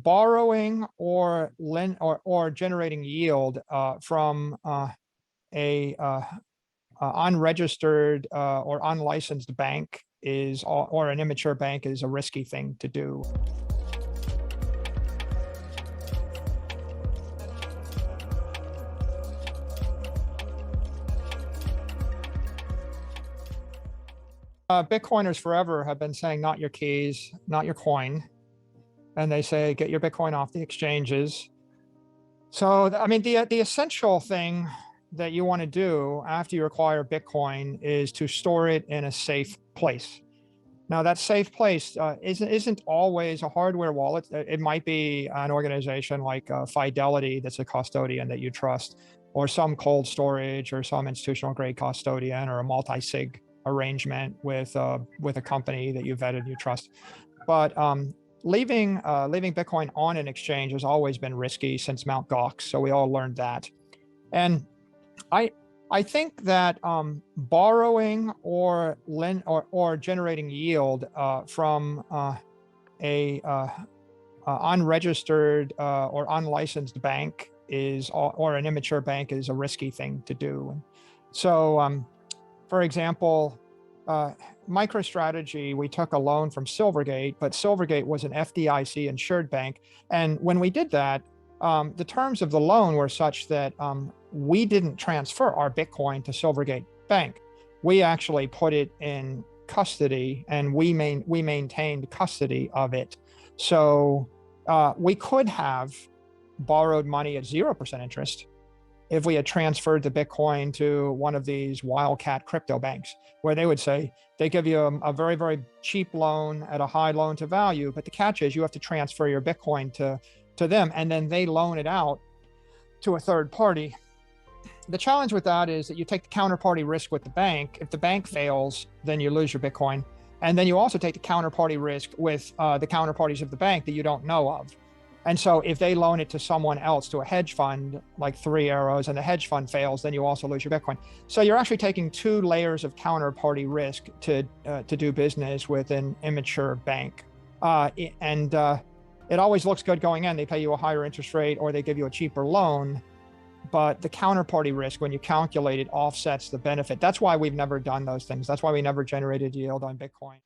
Borrowing or lend or generating yield from a unregistered or unlicensed bank is or an immature bank is a risky thing to do. Bitcoiners forever have been saying, not your keys, not your coin. And they say, get your Bitcoin off the exchanges. So, I mean, the essential thing that you want to do after you acquire Bitcoin is to store it in a safe place. Now, that safe place isn't always a hardware wallet. It might be an organization like Fidelity that's a custodian that you trust, or some cold storage, or some institutional grade custodian, or a multi-sig arrangement with a company that you vetted and you trust. But leaving Bitcoin on an exchange has always been risky since Mt. Gox, so we all learned that. And I think that borrowing or generating yield from a unregistered or unlicensed bank or an immature bank is a risky thing to do. So, for example, MicroStrategy, we took a loan from Silvergate, but Silvergate was an FDIC insured bank. And when we did that, the terms of the loan were such that we didn't transfer our Bitcoin to Silvergate Bank. We actually put it in custody, and we maintained custody of it. So we could have borrowed money at 0% interest if we had transferred the Bitcoin to one of these wildcat crypto banks, where they would say, they give you a very, very cheap loan at a high loan to value, but the catch is you have to transfer your Bitcoin to them, and then they loan it out to a third party. The challenge with that is that you take the counterparty risk with the bank. If the bank fails, then you lose your Bitcoin. And then you also take the counterparty risk with the counterparties of the bank that you don't know of. And so if they loan it to someone else, to a hedge fund like Three Arrows, and the hedge fund fails, then you also lose your Bitcoin. So you're actually taking two layers of counterparty risk to do business with an immature bank. It always looks good going in. They pay you a higher interest rate, or they give you a cheaper loan. But the counterparty risk, when you calculate it, offsets the benefit. That's why we've never done those things. That's why we never generated yield on Bitcoin.